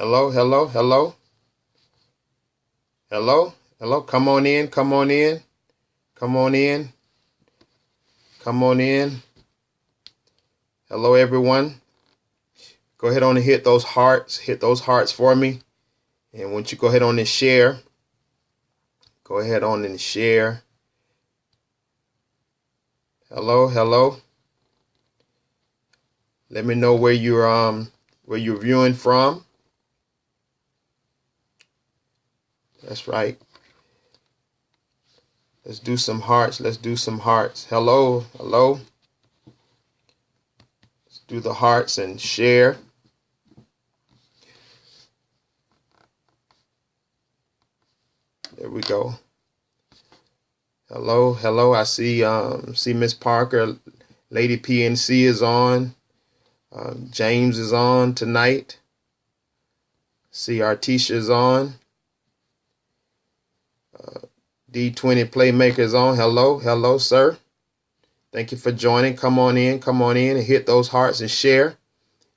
Hello, hello, hello, hello, hello. Come on in, come on in, come on in, come on in. Hello, everyone. Go ahead on and hit those hearts for me. And once you go ahead on and share, go ahead on and share. Hello, hello. Let me know where you're viewing from. That's right. Let's do some hearts. Let's do some hearts. Hello, hello. Let's do the hearts and share. There we go. Hello, hello. I see Miss Parker. Lady PNC is on. James is on tonight. See Artisha is on. D20 Playmaker is on. Hello, hello, sir. Thank you for joining. Come on in and hit those hearts and share.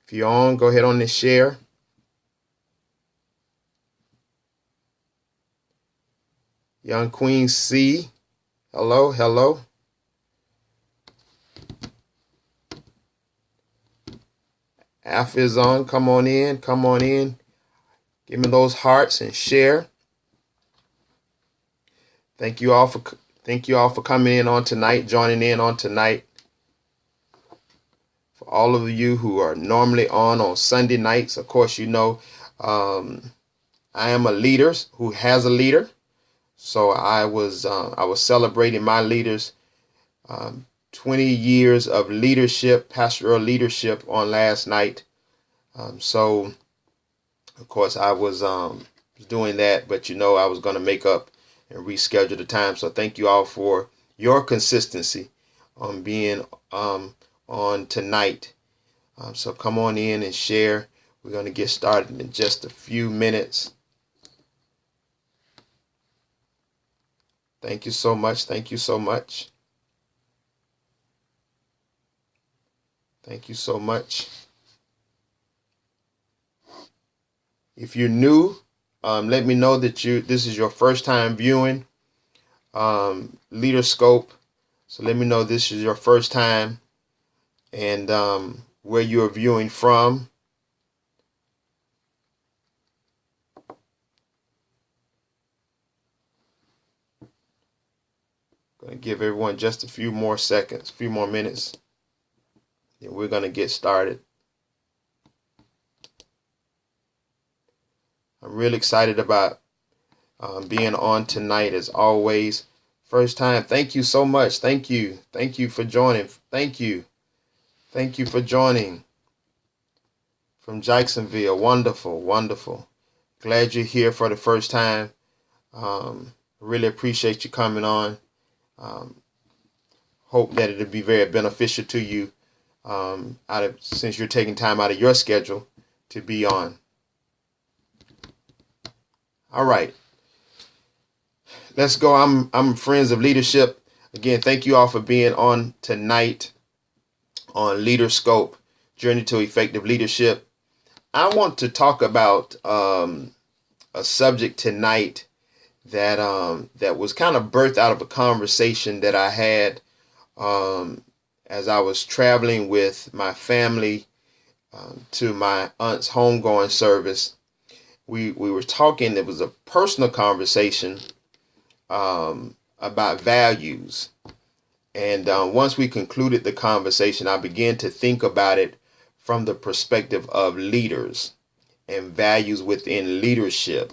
If you're on, go ahead on and share. Young Queen C. Hello, hello. Alpha is on. Come on in, come on in. Give me those hearts and share. Thank you all for coming in on tonight, joining in on tonight. For all of you who are normally on Sunday nights, of course, you know, I am a leader who has a leader. So I was celebrating my leaders, 20 years of leadership, pastoral leadership on last night. So of course I was doing that, but you know, I was going to make up and reschedule the time. So thank you all for your consistency on being on tonight. So come on in and share. We're going to get started in just a few minutes. Thank you so much. Thank you so much. Thank you so much. If you're new, let me know that this is your first time viewing LeaderScope. So let me know this is your first time and where you're viewing from. Going to give everyone just a few more seconds, a few more minutes, and we're going to get started. I'm really excited about being on tonight as always. First time. Thank you so much. Thank you. Thank you for joining. Thank you. Thank you for joining from Jacksonville. Wonderful. Wonderful. Glad you're here for the first time. Really appreciate you coming on. Hope that it'll be very beneficial to you since you're taking time out of your schedule to be on. All right, let's go. I'm Friends of Leadership. Again, thank you all for being on tonight on LeaderScope, Journey to Effective Leadership. I want to talk about a subject tonight that was kind of birthed out of a conversation that I had as I was traveling with my family to my aunt's homegoing service. We were talking. It was a personal conversation about values. And once we concluded the conversation, I began to think about it from the perspective of leaders and values within leadership.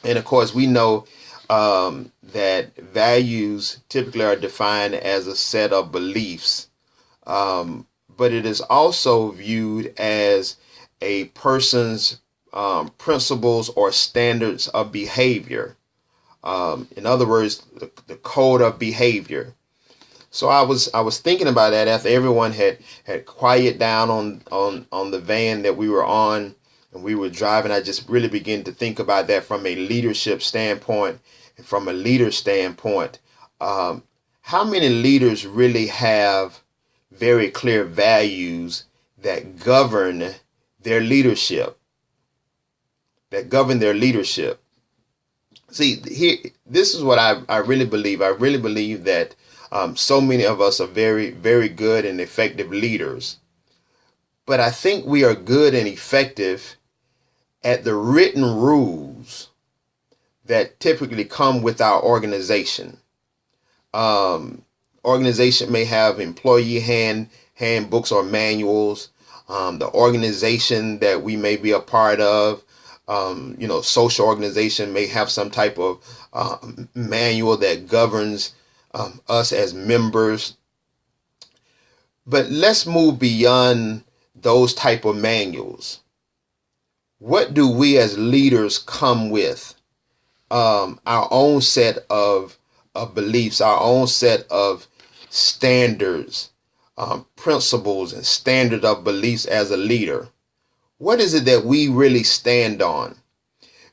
And of course, we know that values typically are defined as a set of beliefs, but it is also viewed as a person's principles or standards of behavior. In other words, the code of behavior. So I was thinking about that after everyone had quieted down on the van that we were on and we were driving. I just really began to think about that from a leadership standpoint and from a leader standpoint. How many leaders really have very clear values that govern their leadership? that govern their leadership. See, here, this is what I really believe. I really believe that so many of us are very, very good and effective leaders. But I think we are good and effective at the written rules that typically come with our organization. Organization may have employee handbooks or manuals. The organization that we may be a part of, social organization may have some type of manual that governs us as members. But let's move beyond those type of manuals. What do we as leaders come with? Our own set of beliefs, our own set of standards, principles and standard of beliefs as a leader. What is it that we really stand on?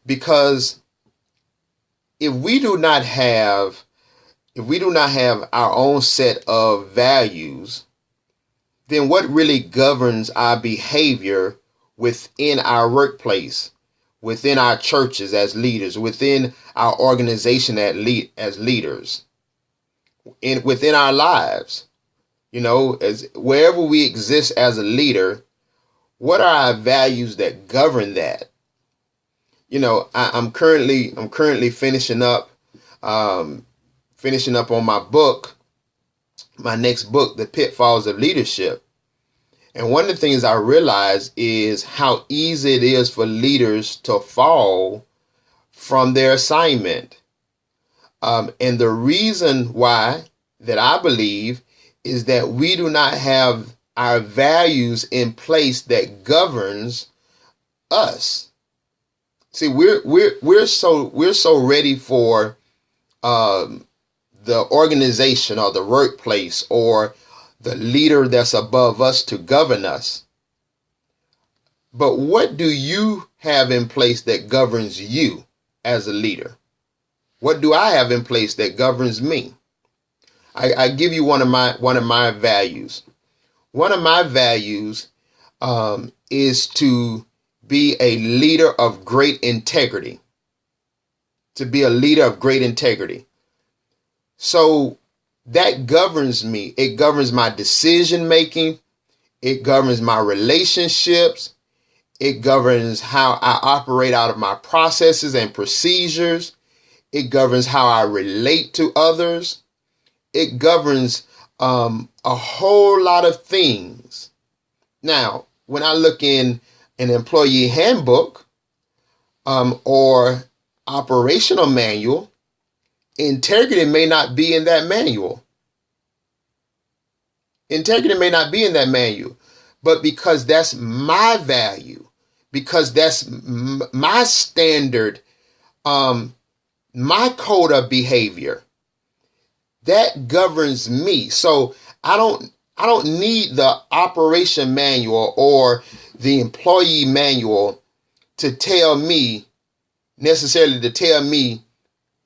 Because if we do not have our own set of values, then what really governs our behavior within our workplace, within our churches as leaders, within our organization as leaders, within our lives? As wherever we exist as a leader, what are our values that govern that? I'm currently finishing up on my book, my next book, The Pitfalls of Leadership. And one of the things I realize is how easy it is for leaders to fall from their assignment. And the reason why that I believe is that we do not have our values in place that governs us. See, we're so ready for the organization or the workplace or the leader that's above us to govern us. But what do you have in place that governs you as a leader? What do I have in place that governs me? I give you one of my values. One of my values is to be a leader of great integrity. To be a leader of great integrity. So that governs me. It governs my decision making. It governs my relationships. It governs how I operate out of my processes and procedures. It governs how I relate to others. It governs a whole lot of things. Now, when I look in an employee handbook or operational manual, integrity may not be in that manual. Integrity may not be in that manual, but because that's my value, because that's my standard, my code of behavior, that governs me. So I don't need the operation manual or the employee manual to tell me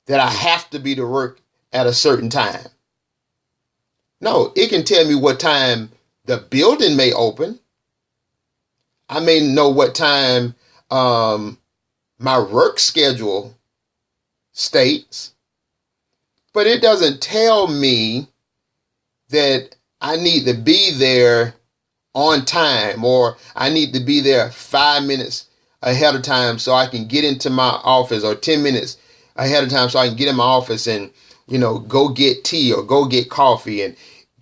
that I have to be to work at a certain time. No, it can tell me what time the building may open. I may know what time my work schedule states, but it doesn't tell me that I need to be there on time or I need to be there 5 minutes ahead of time so I can get into my office, or 10 minutes ahead of time so I can get in my office and, go get tea or go get coffee and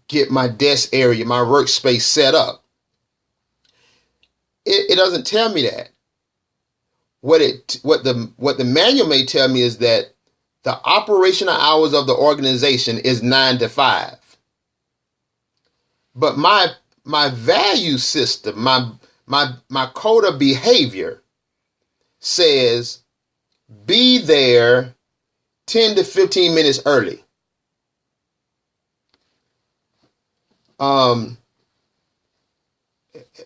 get my desk area, my workspace set up. It doesn't tell me that. What the manual may tell me is that the operational hours of the organization is 9 to 5. But my value system, my code of behavior says be there 10 to 15 minutes early.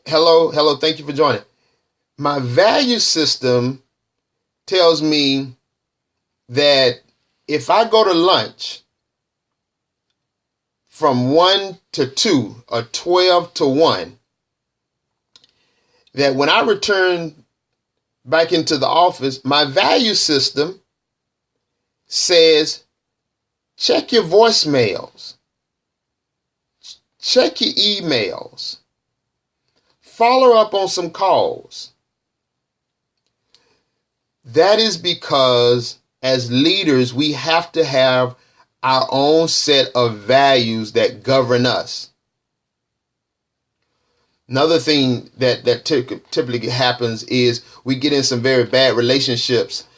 Hello, thank you for joining. My value system tells me that if I go to lunch from 1 to 2 or 12 to 1, that when I return back into the office, my value system says, check your voicemails, check your emails, follow up on some calls. That is because as leaders, we have to have our own set of values that govern us. Another thing that typically happens is we get in some very bad relationships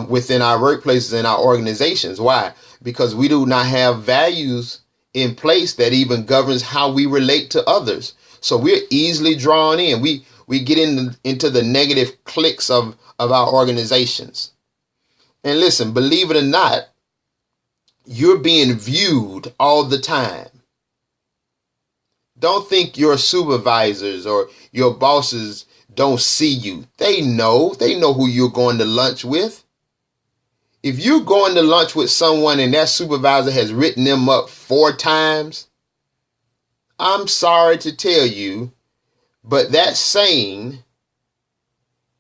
within our workplaces and our organizations. Why? Because we do not have values in place that even governs how we relate to others. So we're easily drawn in. We get into the negative cliques of our organizations. And listen, believe it or not, you're being viewed all the time. Don't think your supervisors or your bosses don't see you. They know who you're going to lunch with. If you're going to lunch with someone and that supervisor has written them up 4 times, I'm sorry to tell you, but that saying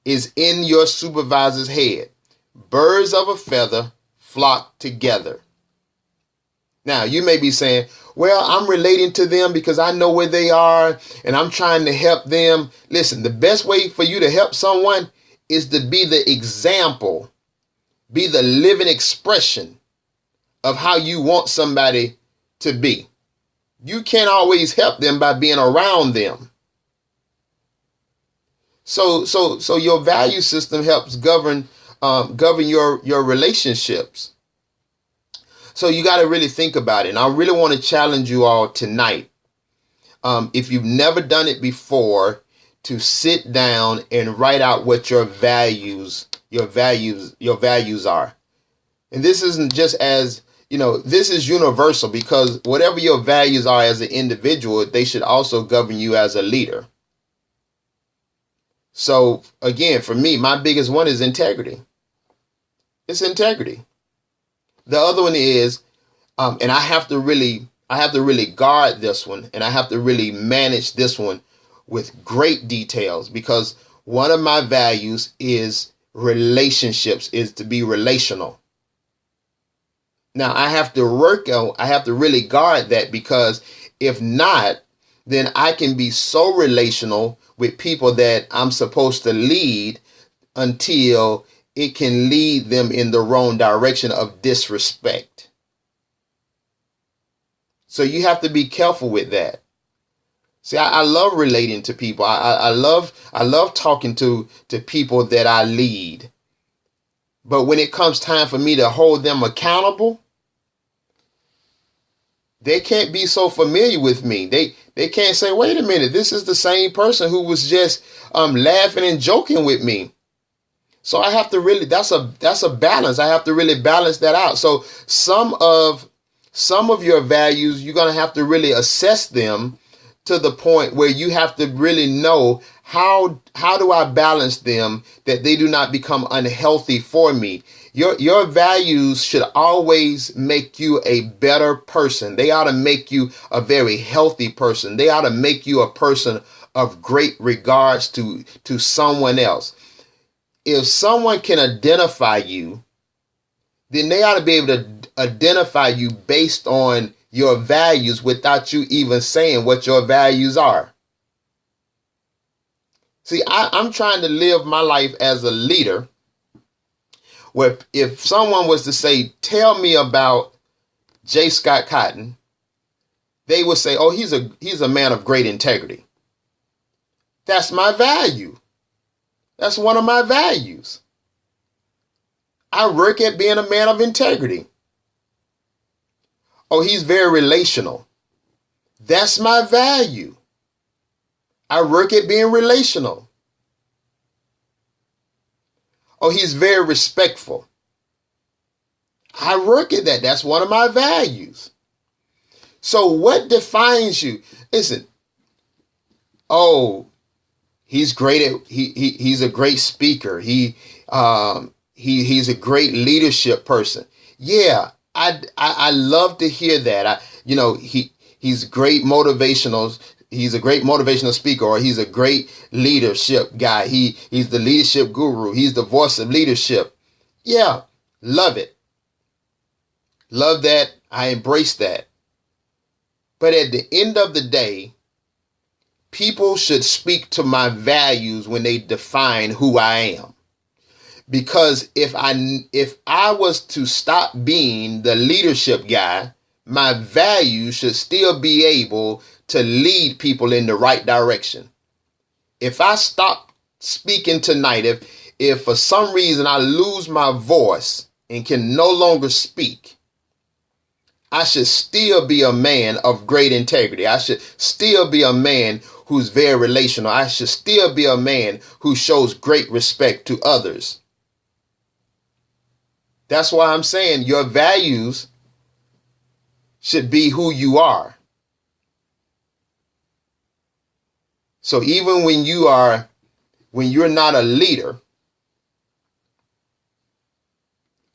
is in your supervisor's head. Birds of a feather flock together. Now, you may be saying, well, I'm relating to them because I know where they are and I'm trying to help them. Listen, the best way for you to help someone is to be the example, be the living expression of how you want somebody to be. You can't always help them by being around them. So your value system helps govern your relationships. So you got to really think about it. And I really want to challenge you all tonight. If you've never done it before, to sit down and write out what your values are. And this isn't just as, this is universal, because whatever your values are as an individual, they should also govern you as a leader. So again, for me, my biggest one is integrity. It's integrity. The other one is, and I have to really guard this one, and I have to really manage this one with great details, because one of my values is relationships, is to be relational. Now I have to really guard that, because if not, then I can be so relational with people that I'm supposed to lead until it can lead them in the wrong direction of disrespect. So you have to be careful with that. See, I love relating to people. I love talking to people that I lead. But when it comes time for me to hold them accountable, they can't be so familiar with me. They can't say, wait a minute, this is the same person who was just laughing and joking with me. So I have to really, that's a balance. I have to really balance that out. So some of your values, you're going to have to really assess them to the point where you have to really know how do I balance them that they do not become unhealthy for me. Your values should always make you a better person. They ought to make you a very healthy person. They ought to make you a person of great regards to someone else. If someone can identify you, then they ought to be able to identify you based on your values without you even saying what your values are. See, I'm trying to live my life as a leader where if someone was to say, tell me about jscotton, they would say, oh, he's a man of great integrity. That's my value. That's one of my values. I work at being a man of integrity. Oh, he's very relational. That's my value. I work at being relational. Oh, he's very respectful. I work at that. That's one of my values. So what defines you? Listen, oh, he's great at he's a great speaker. He's a great leadership person. Yeah, I love to hear that. He's great motivational he's a great motivational speaker, or he's a great leadership guy. He's the leadership guru. He's the voice of leadership. Yeah, love it. Love that. I embrace that. But at the end of the day, people should speak to my values when they define who I am. Because if I was to stop being the leadership guy, my values should still be able to lead people in the right direction. If I stop speaking tonight, if for some reason I lose my voice and can no longer speak, I should still be a man of great integrity. I should still be a man who's very relational. I should still be a man who shows great respect to others. That's why I'm saying your values should be who you are. So even when you're not a leader,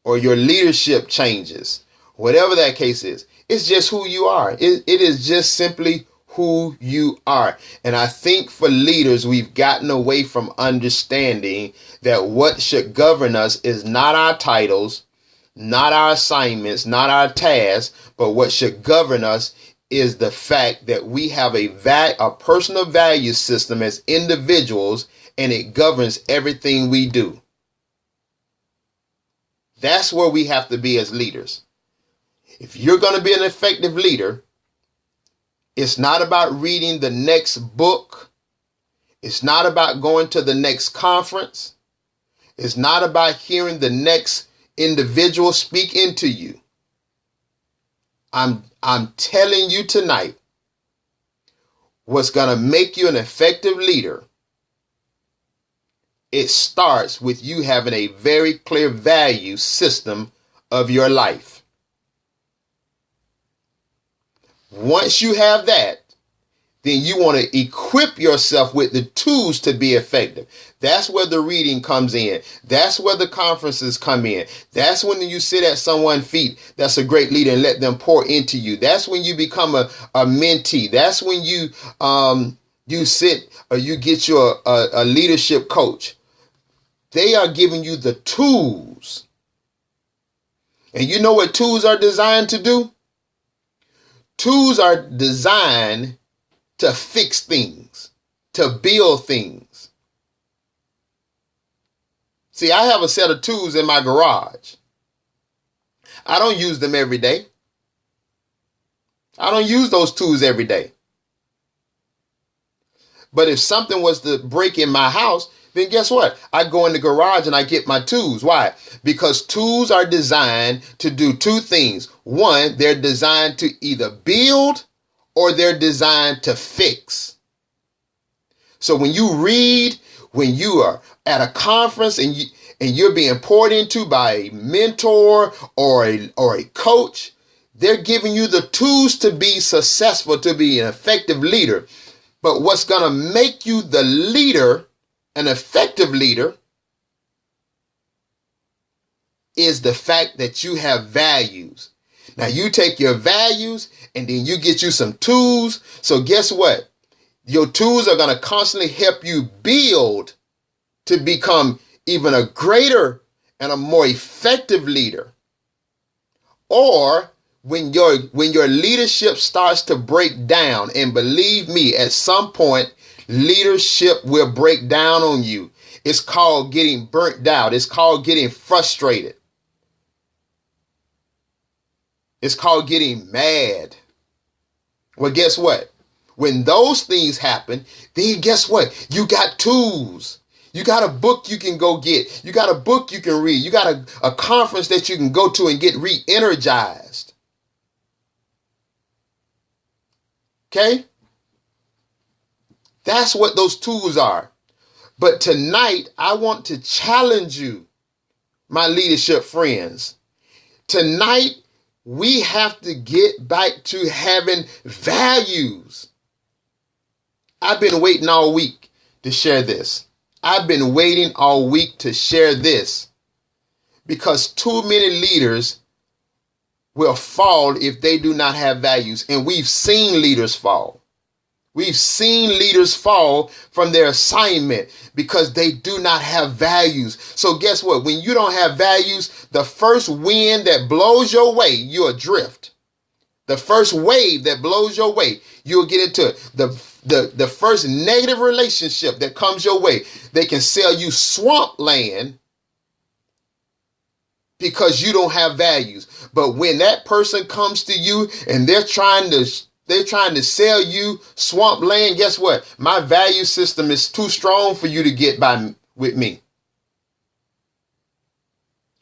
or your leadership changes, whatever that case is, it's just who you are. It is just simply who you are. And I think for leaders, we've gotten away from understanding that what should govern us is not our titles, not our assignments, not our tasks, but what should govern us is the fact that we have a personal value system as individuals, and it governs everything we do. That's where we have to be as leaders. If you're going to be an effective leader, it's not about reading the next book. It's not about going to the next conference. It's not about hearing the next individual speak into you. I'm telling you tonight, what's going to make you an effective leader, it starts with you having a very clear value system of your life. Once you have that, then you want to equip yourself with the tools to be effective. That's where the reading comes in. That's where the conferences come in. That's when you sit at someone's feet that's a great leader and let them pour into you. That's when you become a mentee. That's when you sit or you get your a leadership coach. They are giving you the tools. And you know what tools are designed to do? Tools are designed to fix things, to build things. See, I have a set of tools in my garage. I don't use them every day. I don't use those tools every day. But if something was to break in my house, then guess what? I go in the garage and I get my tools. Why? Because tools are designed to do two things. One, they're designed to either build or they're designed to fix. So when you read, when you are at a conference and you're being poured into by a mentor or a coach, they're giving you the tools to be successful, to be an effective leader. But what's going to make you the leader, an effective leader, is the fact that you have values. Now you take your values and then you get you some tools. So guess what? Your tools are going to constantly help you build to become even a greater and a more effective leader. Or when your leadership starts to break down, and believe me, at some point, leadership will break down on you. It's called getting burnt out. It's called getting frustrated. It's called getting mad. Well, guess what? When those things happen, then guess what? You got tools. You got a book you can go get. You got a book you can read. You got a conference that you can go to and get re-energized. Okay? That's what those tools are. But tonight, I want to challenge you, my leadership friends. Tonight, we have to get back to having values. I've been waiting all week to share this. I've been waiting all week to share this because too many leaders will fall if they do not have values. And we've seen leaders fall. We've seen leaders fall from their assignment because they do not have values. So guess what? When you don't have values, the first wind that blows your way, you'll drift. The first wave that blows your way, you'll get into it. The first negative relationship that comes your way, they can sell you swamp land because you don't have values. But when that person comes to you and they're trying to sell you swamp land, guess what? My value system is too strong for you to get by with me.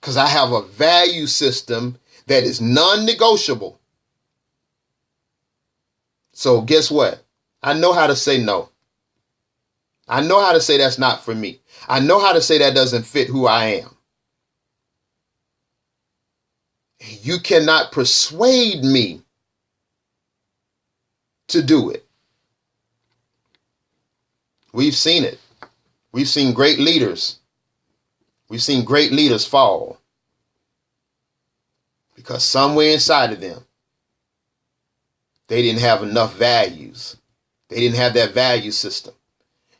Because I have a value system that is non-negotiable. So guess what? I know how to say no. I know how to say that's not for me. I know how to say that doesn't fit who I am. You cannot persuade me to do it. We've seen it. We've seen great leaders. We've seen great leaders fall because somewhere inside of them, they didn't have enough values. They didn't have that value system.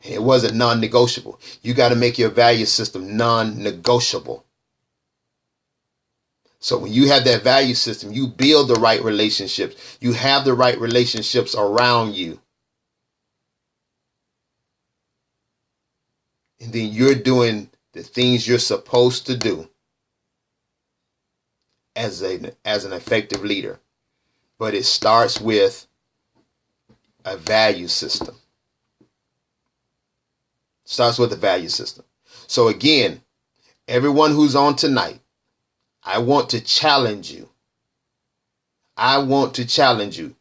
And it wasn't non-negotiable. You got to make your value system non-negotiable. So when you have that value system, you build the right relationships. You have the right relationships around you. And then you're doing the things you're supposed to do as an effective leader. But it starts with a value system. Starts with a value system. So again, everyone who's on tonight, I want to challenge you. I want to challenge you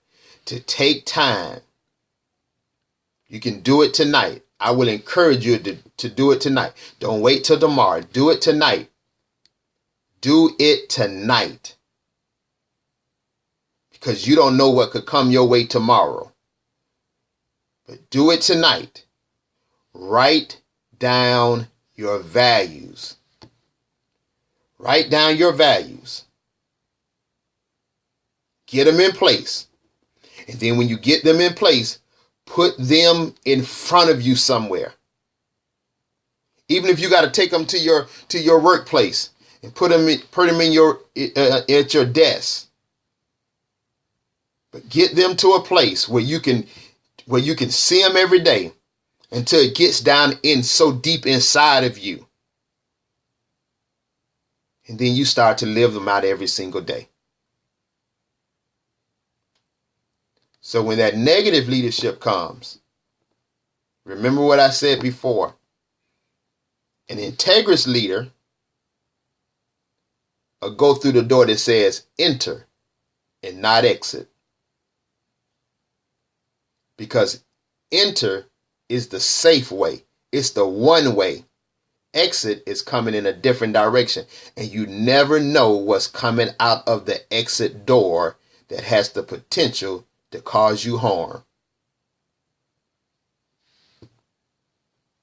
to take time. You can do it tonight. I will encourage you to do it tonight. Don't wait till tomorrow. Do it tonight. Do it tonight. Because you don't know what could come your way tomorrow. But do it tonight. Write down your values. Write down your values. Get them in place. And then when you get them in place, put them in front of you somewhere. Even if you got to take them to your workplace and put them in your at your desk. But get them to a place where you can see them every day until it gets down in so deep inside of you. And then you start to live them out every single day. So when that negative leadership comes, remember what I said before. An integrous leader will go through the door that says enter and not exit. Because enter is the safe way. It's the one way. Exit is coming in a different direction. And you never know what's coming out of the exit door that has the potential to cause you harm.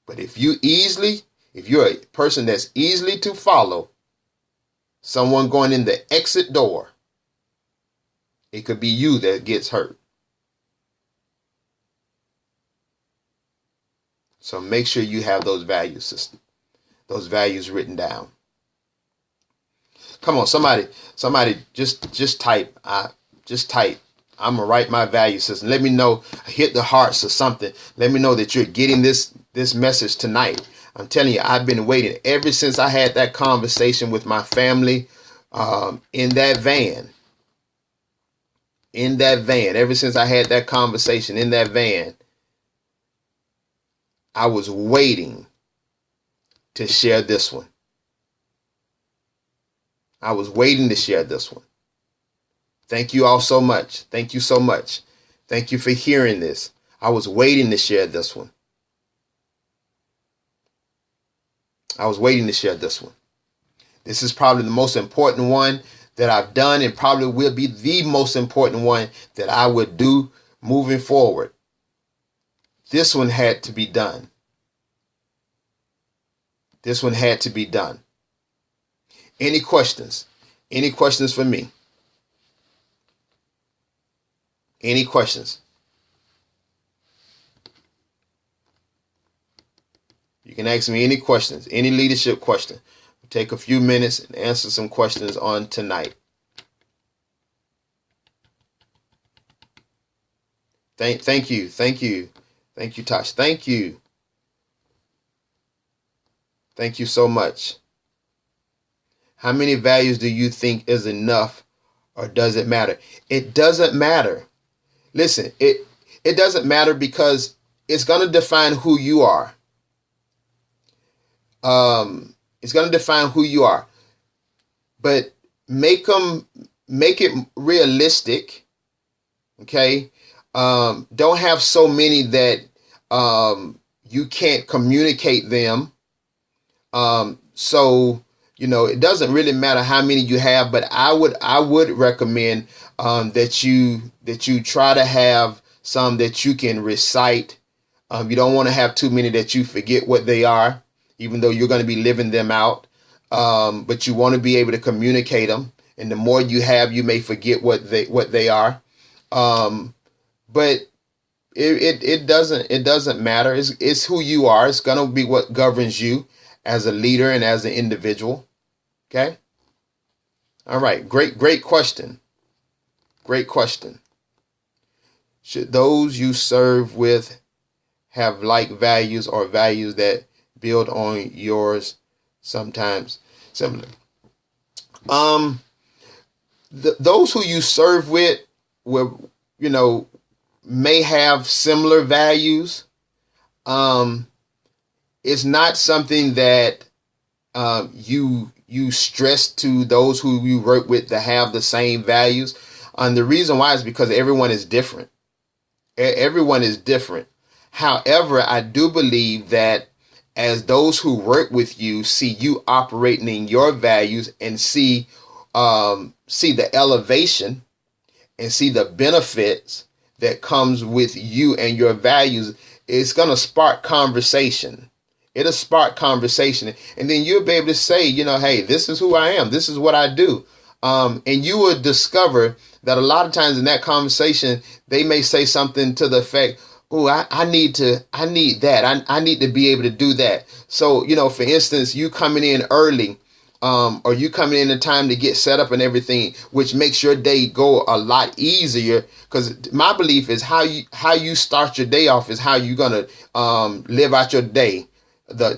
But if you're a person that's easily to follow, someone going in the exit door, it could be you that gets hurt. So make sure you have those value systems, those values written down. Come on, somebody just type. Just type. I'm gonna write my value system. Let me know. Hit the hearts or something. Let me know that you're getting this message tonight. I'm telling you, I've been waiting ever since I had that conversation with my family in that van. Ever since I had that conversation in that van, I was waiting to share this one. I was waiting to share this one. Thank you all so much. Thank you so much. Thank you for hearing this. I was waiting to share this one. I was waiting to share this one. This is probably the most important one that I've done, and probably will be the most important one that I would do moving forward. This one had to be done. This one had to be done. Any questions? Any questions for me? Any questions? You can ask me any questions, any leadership question. Take a few minutes and answer some questions on tonight. Thank you, Tosh. Thank you so much. How many values do you think is enough, or does it matter? It doesn't matter. Listen, it doesn't matter because it's going to define who you are. It's going to define who you are. But make it realistic. Okay. Don't have so many that you can't communicate them. So it doesn't really matter how many you have, but I would recommend that you try to have some that you can recite. You don't want to have too many that you forget what they are, even though you're going to be living them out. But you want to be able to communicate them. And the more you have, you may forget what they are. But it doesn't matter. It's who you are. It's going to be what governs you as a leader and as an individual. Okay. All right. Great question. Great question. Should those you serve with have like values or values that build on yours, sometimes similar? Those who you serve with will, may have similar values. It's not something that you stress to those who you work with to have the same values. And the reason why is because everyone is different. Everyone is different. However, I do believe that as those who work with you see you operating in your values and see the elevation and see the benefits that comes with you and your values, it's going to spark conversation. It'll spark conversation. And then you'll be able to say, hey, this is who I am. This is what I do. And you will discover that a lot of times in that conversation, they may say something to the effect, oh, I need that. I need to be able to do that. So, for instance, you coming in early, or you coming in time to get set up and everything, which makes your day go a lot easier. Because my belief is how you start your day off is how you're going to live out your day.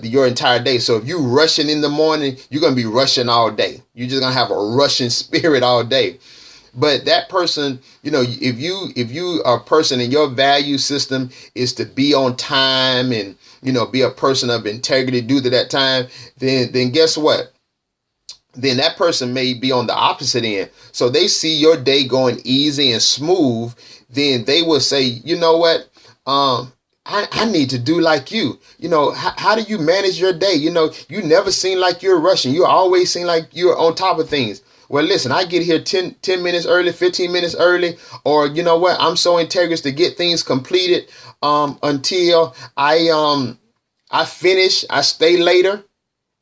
Your entire day. So if you rushing in the morning, you're going to be rushing all day. You're just going to have a rushing spirit all day. But that person, if you are a person and your value system is to be on time and, be a person of integrity due to that time, then guess what? Then that person may be on the opposite end. So they see your day going easy and smooth. Then they will say, you know what? I need to do like you. How do you manage your day? You never seem like you're rushing. You always seem like you're on top of things. Well, listen, I get here 10 minutes early, 15 minutes early, or you know what? I'm so integrous to get things completed until I finish. I stay later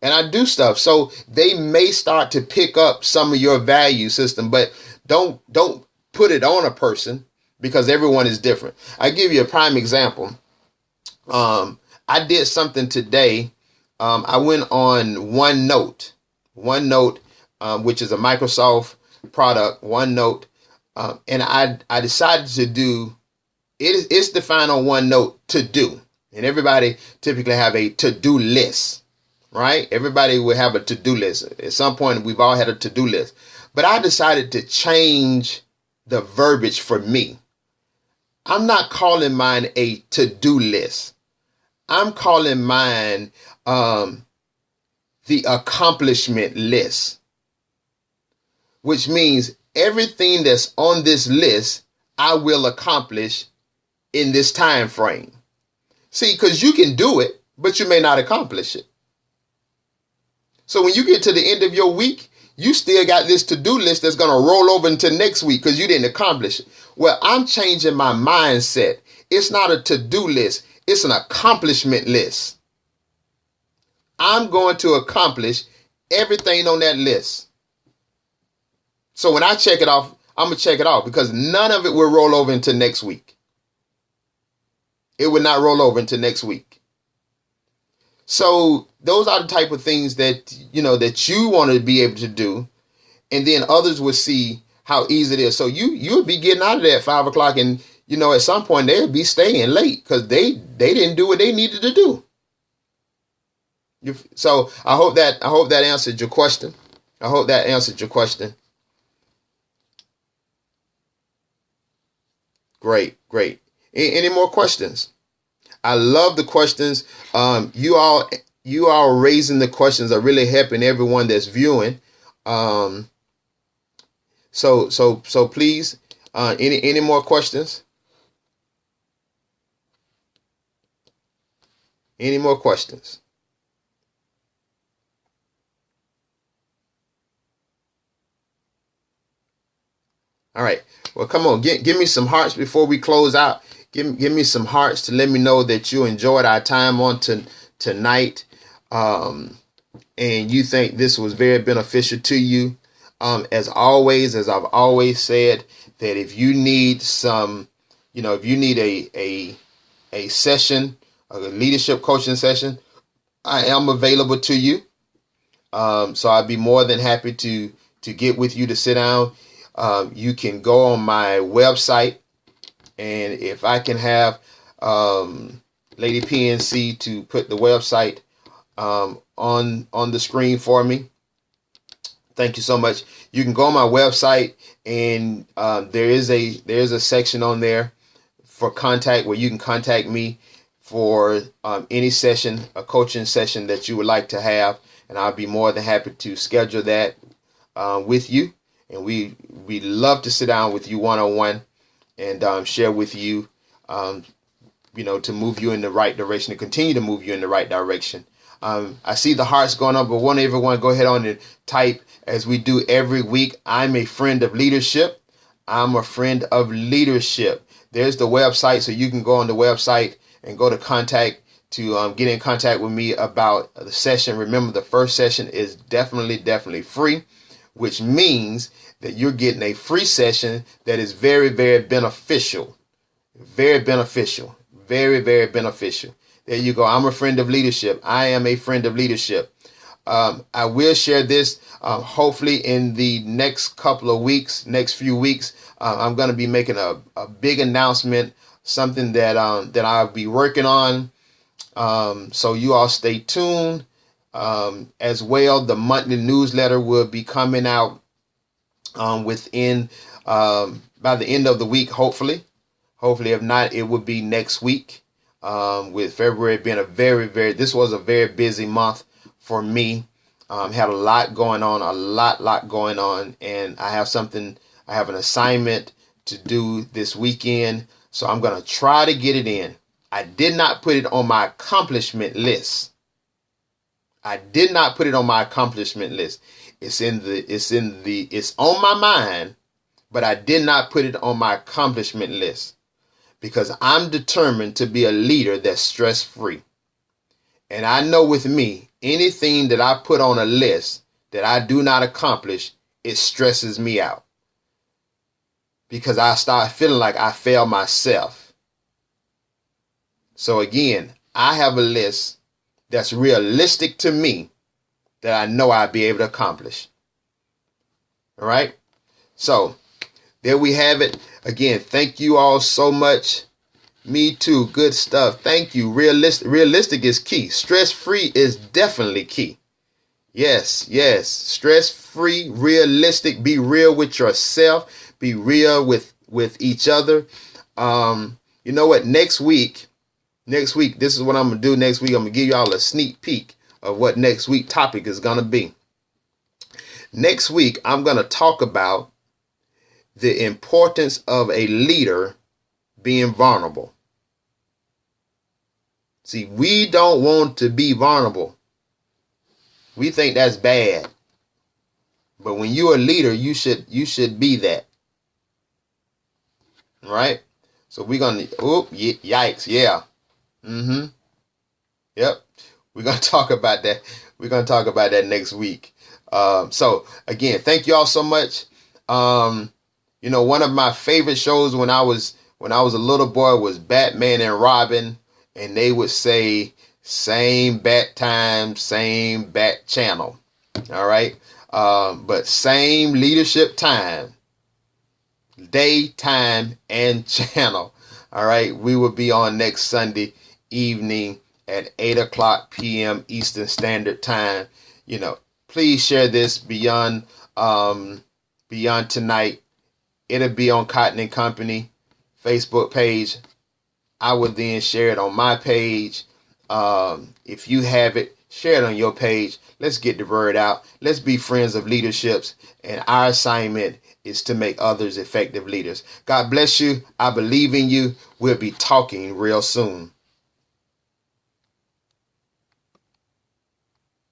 and I do stuff. So they may start to pick up some of your value system, but don't put it on a person because everyone is different. I give you a prime example. I did something today. I went on OneNote, which is a Microsoft product, OneNote. And I decided to do, it's defined on OneNote to do. And everybody typically have a to-do list, right? Everybody will have a to-do list. At some point, we've all had a to-do list. But I decided to change the verbiage for me. I'm not calling mine a to-do list. I'm calling mine the accomplishment list, which means everything that's on this list, I will accomplish in this time frame. See, because you can do it, but you may not accomplish it. So when you get to the end of your week, you still got this to-do list that's going to roll over into next week because you didn't accomplish it. Well, I'm changing my mindset. It's not a to-do list. It's an accomplishment list. I'm going to accomplish everything on that list. So when I check it off, I'm going to check it off because none of it will roll over into next week. It will not roll over into next week. So those are the type of things that, that you want to be able to do. And then others will see how easy it is. So you would be getting out of there at 5 o'clock, and, at some point they'll be staying late because they didn't do what they needed to do. So I hope that answered your question. I hope that answered your question. Great. Any more questions? I love the questions. You all raising the questions are really helping everyone that's viewing. So please, any more questions? Any more questions? All right. Well, come on, give me some hearts before we close out. Give me some hearts to let me know that you enjoyed our time on tonight, and you think this was very beneficial to you. As always, as I've always said, that if you need some, if you need a session, a leadership coaching session, I am available to you. So I'd be more than happy to get with you to sit down. You can go on my website, and if I can have Lady PNC to put the website on the screen for me. Thank you so much. You can go on my website, and there is a section on there for contact where you can contact me for any session, a coaching session that you would like to have, and I'll be more than happy to schedule that with you. And we love to sit down with you one-on-one and share with you, to move you in the right direction, to continue to move you in the right direction. I see the hearts going up, but want everyone go ahead on and type, as we do every week, I'm a friend of leadership. I'm a friend of leadership. There's the website, so you can go on the website and go to contact to get in contact with me about the session. Remember, the first session is definitely free, which means that you're getting a free session that is very, very beneficial. Very beneficial. Very, very beneficial. There you go. I'm a friend of leadership. I am a friend of leadership. I will share this hopefully in the next next few weeks. I'm going to be making a big announcement, something that I'll be working on. So you all stay tuned. As well, the monthly newsletter will be coming out within by the end of the week, hopefully. If not, it will be next week. With February being this was a very busy month for me. Had a lot going on, and I have an assignment to do this weekend, so I'm going to try to get it in. I did not put it on my accomplishment list. It's on my mind, but I did not put it on my accomplishment list because I'm determined to be a leader that's stress-free. And I know with me, anything that I put on a list that I do not accomplish, it stresses me out because I start feeling like I fail myself. So again, I have a list that's realistic to me that I know I'll be able to accomplish. All right. So there we have it. Again, thank you all so much. Me too. Good stuff. Thank you. Realistic is key. Stress-free is definitely key. Yes. Stress-free, realistic. Be real with yourself. Be real with each other. You know what? Next week, this is what I'm going to do next week. I'm going to give you all a sneak peek of what next week topic is going to be. Next week, I'm going to talk about the importance of a leader being vulnerable. See, we don't want to be vulnerable. We think that's bad. But when you're a leader, you should be that. All right? So we're going to, yikes, yeah. Yep. We're going to talk about that. We're going to talk about that next week. So again, thank you all so much. One of my favorite shows when I was a little boy was Batman and Robin, and they would say Same bat time, same bat channel. All right. But same leadership time, day, time, and channel. All right. We will be on next Sunday evening at 8 o'clock p.m. Eastern Standard Time. Please share this beyond tonight. It'll be on Cotton and Company Facebook page. I will then share it on my page. If you have it, share it on your page. Let's get the word out. Let's be friends of leaderships. And our assignment is to make others effective leaders. God bless you. I believe in you. We'll be talking real soon.